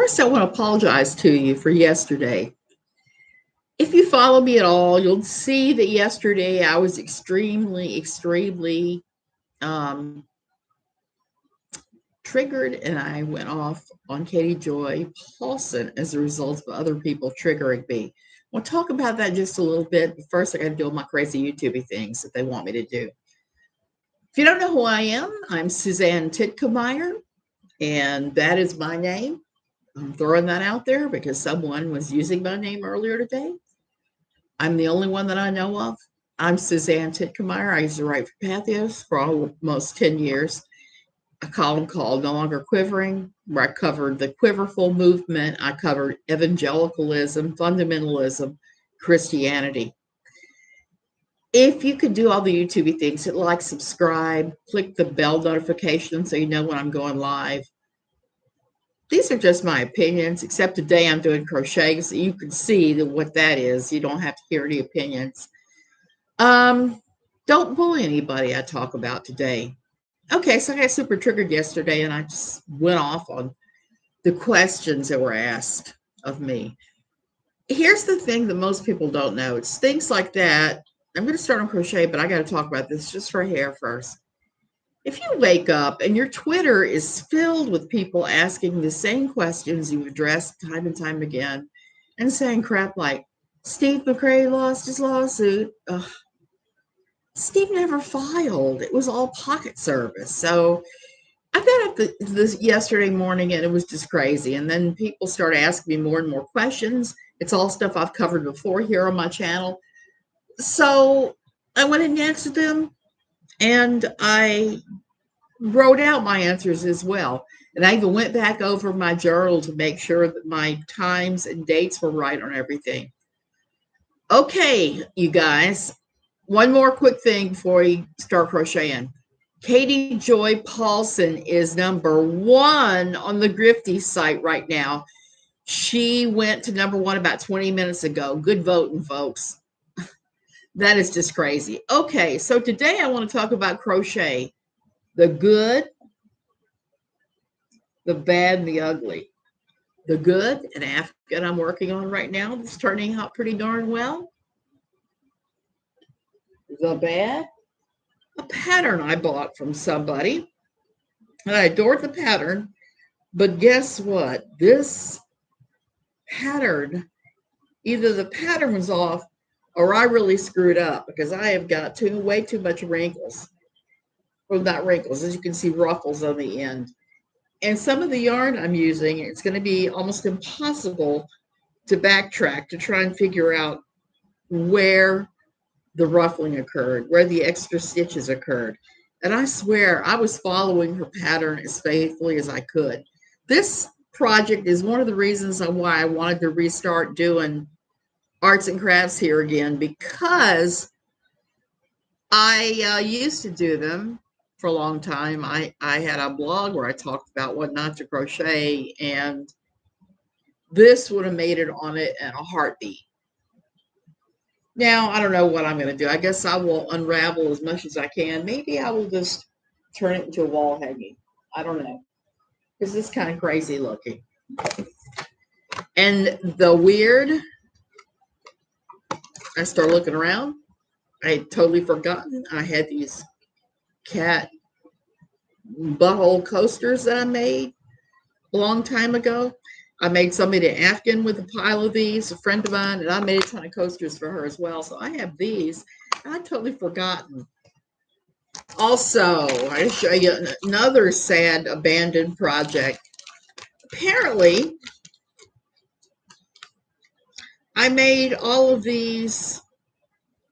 First, I want to apologize to you for yesterday. If you follow me at all, you'll see that yesterday I was extremely um, triggered, and I went off on Katie Joy Paulson as a result of other people triggering me. We'll talk about that just a little bit. But first, I got to do all my crazy YouTubey things that they want me to do. If you don't know who I am, I'm Suzanne Titkemeyer, and that is my name. I'm throwing that out there because someone was using my name earlier today. I'm the only one that I know of. I'm Suzanne Titkemeyer. I used to write for Pathos for almost 10 years. A column called No Longer Quivering, where I covered the quiverful movement. I covered evangelicalism, fundamentalism, Christianity. If you could do all the YouTube things, hit like, subscribe, click the bell notification so you know when I'm going live. These are just my opinions, except today I'm doing crochet, so you can see what that is. You don't have to hear any opinions. Don't bully anybody I talk about today. Okay, so I got super triggered yesterday, and I just went off on the questions that were asked of me. Here's the thing that most people don't know. It's things like that. I'm going to start on crochet, but I got to talk about this just for hair first. If you wake up and your Twitter is filled with people asking the same questions you've addressed time and time again and saying crap like, Steve McRae lost his lawsuit. Ugh. Steve never filed. It was all pocket service. So I got up this yesterday morning and it was just crazy. And then people started asking me more and more questions. It's all stuff I've covered before here on my channel. So I went and answered them, and I wrote out my answers as well. And I even went back over my journal to make sure that my times and dates were right on everything. Okay, you guys, one more quick thing before we start crocheting. Katie Joy Paulson is #1 on the Grifty site right now. She went to #1 about 20 minutes ago. Good voting, folks. That is just crazy. Okay, so today I want to talk about crochet. The good, the bad, and the ugly. The good, an Afghan I'm working on right now that's turning out pretty darn well. The bad, a pattern I bought from somebody. And I adored the pattern, but guess what? This pattern, either the pattern was off or I really screwed up because I have got way too much wrinkles. Well, not wrinkles, as you can see, ruffles on the end. And some of the yarn I'm using, it's going to be almost impossible to backtrack to try and figure out where the ruffling occurred, where the extra stitches occurred. And I swear I was following her pattern as faithfully as I could. This project is one of the reasons why I wanted to restart doing arts and crafts here again, because I used to do them for a long time. I had a blog where I talked about what not to crochet, and this would have made it on it in a heartbeat. Now, I don't know what I'm going to do. I guess I will unravel as much as I can. Maybe I will just turn it into a wall hanging. I don't know. Because it's kind of crazy looking. And the weird, I start looking around. I had totally forgotten I had these cat butthole coasters that I made a long time ago. I made somebody an Afghan with a pile of these, a friend of mine, and I made a ton of coasters for her as well. So I have these. I'd totally forgotten. Also, I show you another sad abandoned project. Apparently, I made all of these.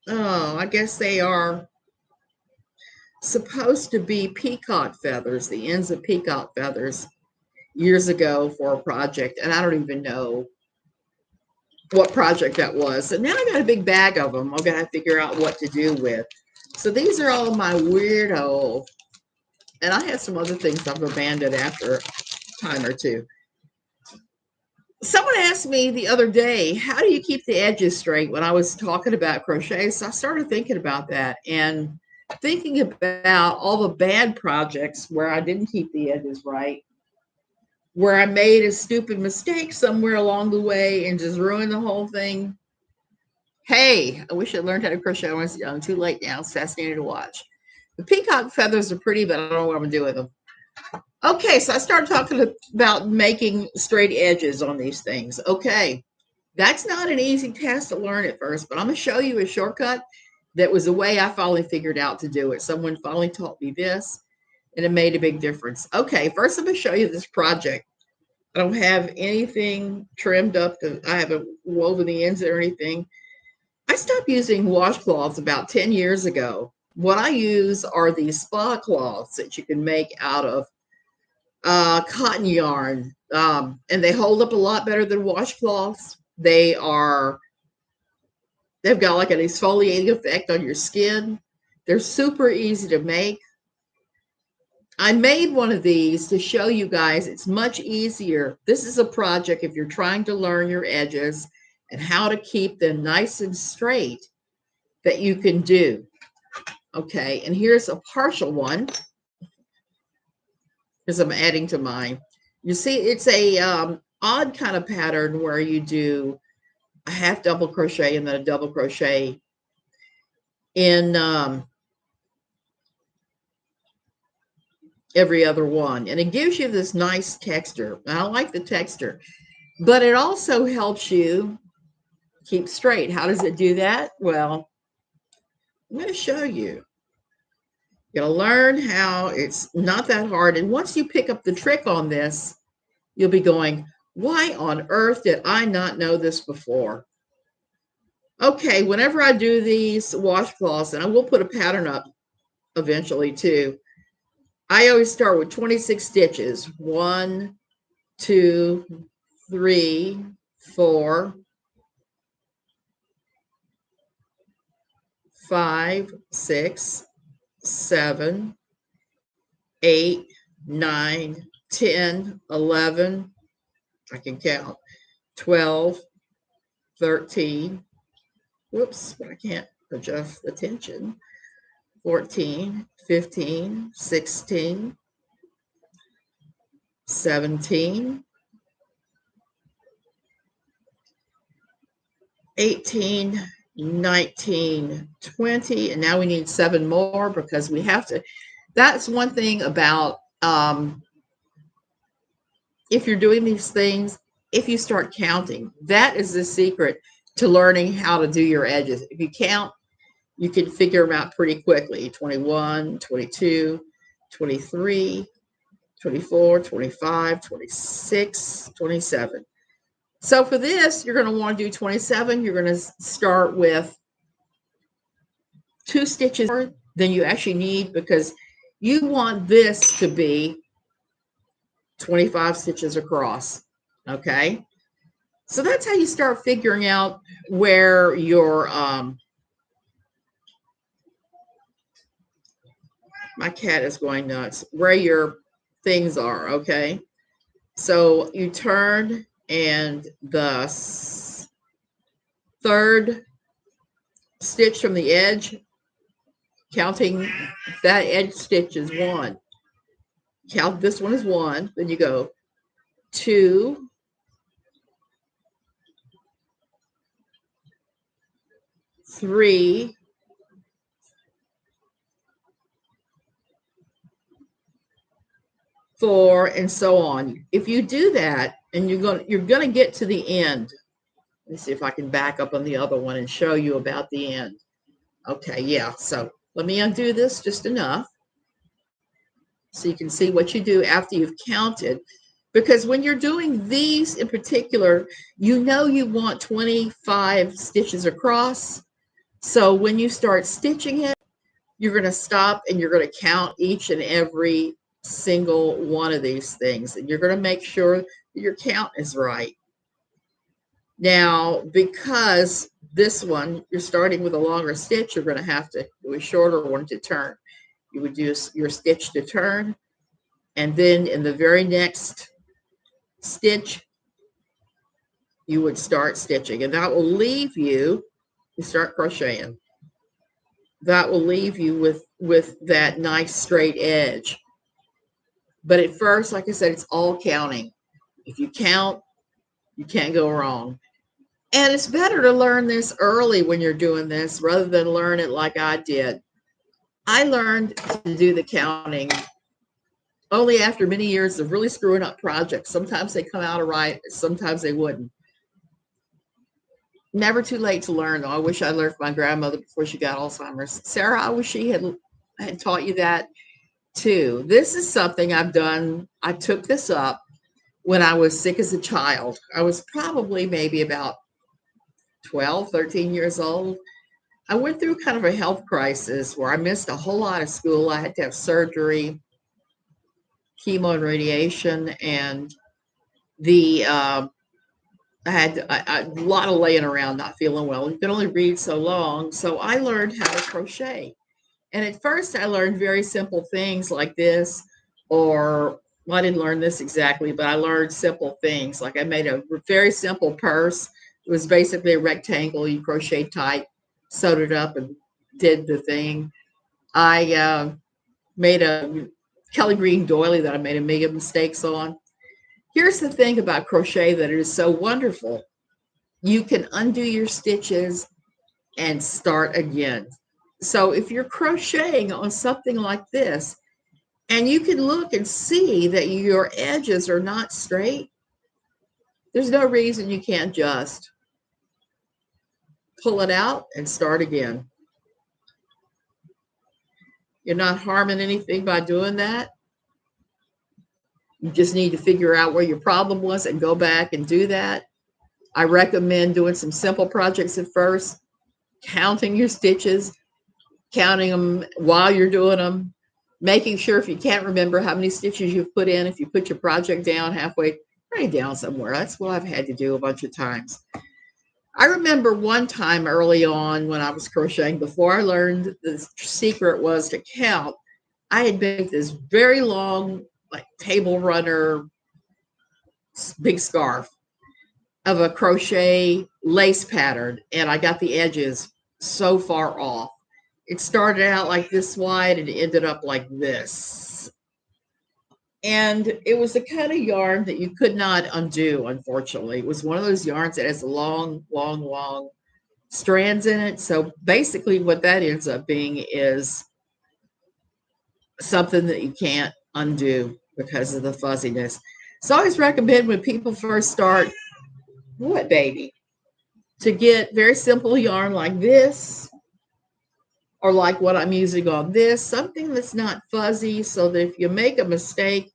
Oh, I guess they are supposed to be peacock feathers, the ends of peacock feathers, years ago for a project, and I don't even know what project that was. And now I got a big bag of them. I'm gonna figure out what to do with. So these are all my weirdo, and I have some other things I've abandoned after a time or two. Someone asked me the other day, how do you keep the edges straight, when I was talking about crochet? So I started thinking about that and thinking about all the bad projects where I didn't keep the edges right. where I made a stupid mistake somewhere along the way and just ruined the whole thing. Hey, I wish I learned how to crochet when I was young. Too late now. It's fascinating to watch. The peacock feathers are pretty, but I don't know what I'm gonna do with them. Okay, so I started talking about making straight edges on these things. Okay, that's not an easy task to learn at first, but I'm gonna show you a shortcut that was a way I finally figured out to do it. Someone finally taught me this, and it made a big difference. Okay, first I'm gonna show you this project. I don't have anything trimmed up. I haven't woven the ends or anything. I stopped using washcloths about 10 years ago. What I use are these spa cloths that you can make out of cotton yarn, and they hold up a lot better than washcloths. They've got like an exfoliating effect on your skin. They're super easy to make. I made one of these to show you guys it's much easier. This is a project if you're trying to learn your edges and how to keep them nice and straight that you can do. Okay, and here's a partial one because I'm adding to mine. You see, it's a odd kind of pattern where you do a half double crochet and then a double crochet in every other one. And it gives you this nice texture. I like the texture, but it also helps you keep straight. How does it do that? Well, I'm going to show you. You're going to learn how. It's not that hard. And once you pick up the trick on this, you'll be going, why on earth did I not know this before? Okay, whenever I do these washcloths, and I will put a pattern up eventually too, I always start with 26 stitches. 1, 2, 3, 4, 5, 6, 7, 8, 9, 10, 11, I can count, 12, 13, whoops, but I can't adjust the tension, 14, 15, 16, 17, 18, 19, 20, and now we need 7 more because we have to. That's one thing about if you're doing these things, if you start counting, that is the secret to learning how to do your edges. If you count, you can figure them out pretty quickly. 21, 22, 23, 24, 25, 26, 27. So for this, you're going to want to do 27. You're going to start with 2 stitches more than you actually need because you want this to be 25 stitches across. Okay. So that's how you start figuring out where your, my cat is going nuts, where your things are. Okay. So you turn and the 3rd stitch from the edge, counting that edge stitch is 1. Count this one as 1. Then you go 2, 3, 4, and so on. If you do that, and you're gonna get to the end. Let's see if I can back up on the other one and show you about the end. Okay, yeah. So let me undo this just enough so you can see what you do after you've counted. Because when you're doing these in particular, you know you want 25 stitches across. So when you start stitching it, you're going to stop and you're going to count each and every single one of these things. And you're going to make sure that your count is right. Now, because this one, you're starting with a longer stitch, you're going to have to do a shorter one to turn. You would do your stitch to turn. And then in the very next stitch, you would start stitching. And that will leave you start crocheting. That will leave you with that nice straight edge. But at first, like I said, it's all counting. If you count, you can't go wrong. And it's better to learn this early when you're doing this rather than learn it like I did. I learned to do the counting only after many years of really screwing up projects. Sometimes they come out all right, sometimes they wouldn't. Never too late to learn, though. I wish I learned from my grandmother before she got Alzheimer's. Sarah, I wish she had taught you that too. This is something I've done. I took this up when I was sick as a child. I was probably maybe about 12, 13 years old. I went through kind of a health crisis where I missed a whole lot of school. I had to have surgery, chemo and radiation, and the I had a lot of laying around, not feeling well. You can only read so long. So I learned how to crochet. And at first, I learned very simple things like this, or well, I didn't learn this exactly, but I learned simple things. Like I made a very simple purse. It was basically a rectangle. You crochet tight, sewed it up, and did the thing. I made a Kelly Green doily that I made a million mistakes on. Here's the thing about crochet that it is so wonderful. You can undo your stitches and start again. So if you're crocheting on something like this, and you can look and see that your edges are not straight, there's no reason you can't just pull it out and start again. You're not harming anything by doing that. You just need to figure out where your problem was and go back and do that. I recommend doing some simple projects at first, counting your stitches, counting them while you're doing them, making sure if you can't remember how many stitches you've put in, if you put your project down halfway, write it down somewhere. That's what I've had to do a bunch of times. I remember one time early on when I was crocheting, before I learned the secret was to count, I had made this very long, like table runner, big scarf of a crochet lace pattern, and I got the edges so far off. It started out like this wide and it ended up like this. And it was the kind of yarn that you could not undo, unfortunately. It was one of those yarns that has long, long, long strands in it. So basically what that ends up being is something that you can't undo because of the fuzziness. So I always recommend when people first start, what baby, to get very simple yarn like this, or like what I'm using on this, something that's not fuzzy, so that if you make a mistake,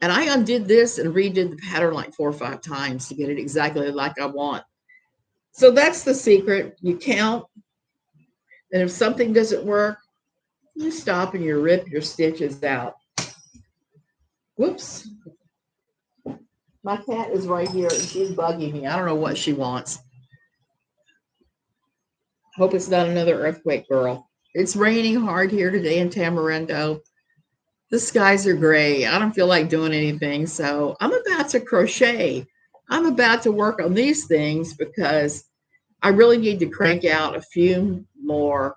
and I undid this and redid the pattern like 4 or 5 times to get it exactly like I want. So that's the secret. You count, and if something doesn't work, you stop and you rip your stitches out. Whoops. My cat is right here and she's bugging me. I don't know what she wants. Hope it's not another earthquake girl. It's raining hard here today in Tamarindo. The skies are gray. I don't feel like doing anything. So I'm about to crochet. I'm about to work on these things because I really need to crank out a few more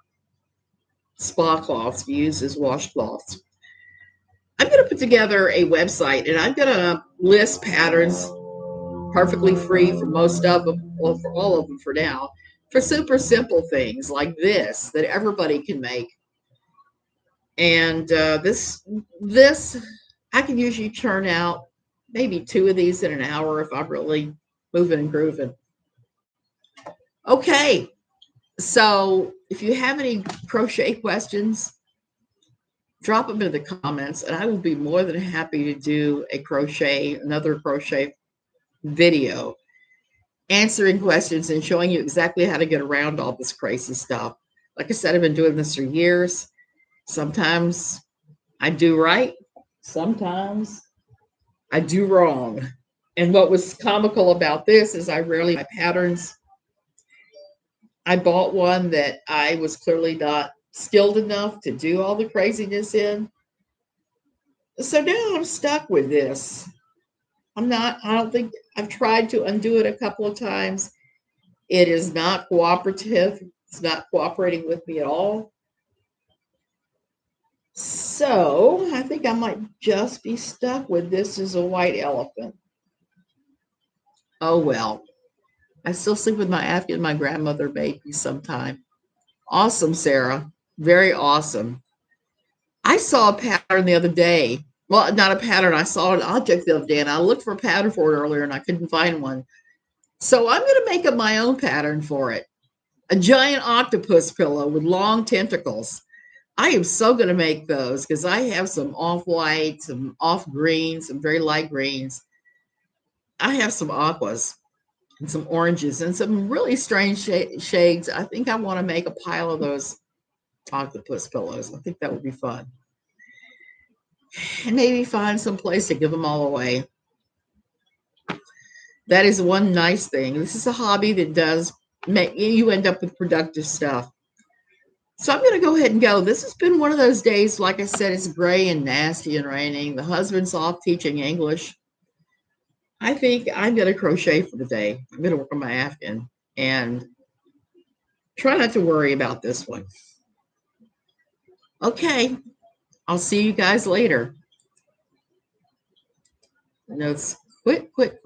spa cloths to use as washcloths. I'm going to put together a website and I'm going to list patterns perfectly free for most of them, well, for all of them for now, for super simple things like this that everybody can make. And this I can usually churn out maybe 2 of these in an hour if I'm really moving and grooving. Okay, so if you have any crochet questions, drop them in the comments, and I will be more than happy to do another crochet video, answering questions and showing you exactly how to get around all this crazy stuff. Like I said, I've been doing this for years. Sometimes I do right, sometimes I do wrong. And what was comical about this is I rarely my patterns. I bought one that I was clearly not skilled enough to do all the craziness in. So now I'm stuck with this. I don't think I've tried to undo it a couple of times. It is not cooperative. It's not cooperating with me at all. So I think I might just be stuck with this as a white elephant. Oh, well. I still sleep with my Afghan, my grandmother made me sometime. Awesome, Sarah. Very awesome. I saw a pattern the other day. Well, not a pattern. I saw an object the other day, and I looked for a pattern for it earlier, and I couldn't find one. So I'm going to make up my own pattern for it. A giant octopus pillow with long tentacles. I am so going to make those because I have some off-white, some off-greens, some very light greens. I have some aquas and some oranges and some really strange shades. I think I want to make a pile of those octopus pillows. I think that would be fun. And maybe find some place to give them all away. That is one nice thing. This is a hobby that does make you end up with productive stuff. So I'm going to go ahead and go. This has been one of those days, like I said, it's gray and nasty and raining. The husband's off teaching English. I think I'm going to crochet for the day. I'm going to work on my Afghan and try not to worry about this one. Okay, I'll see you guys later. I know it's quick, quick, quick.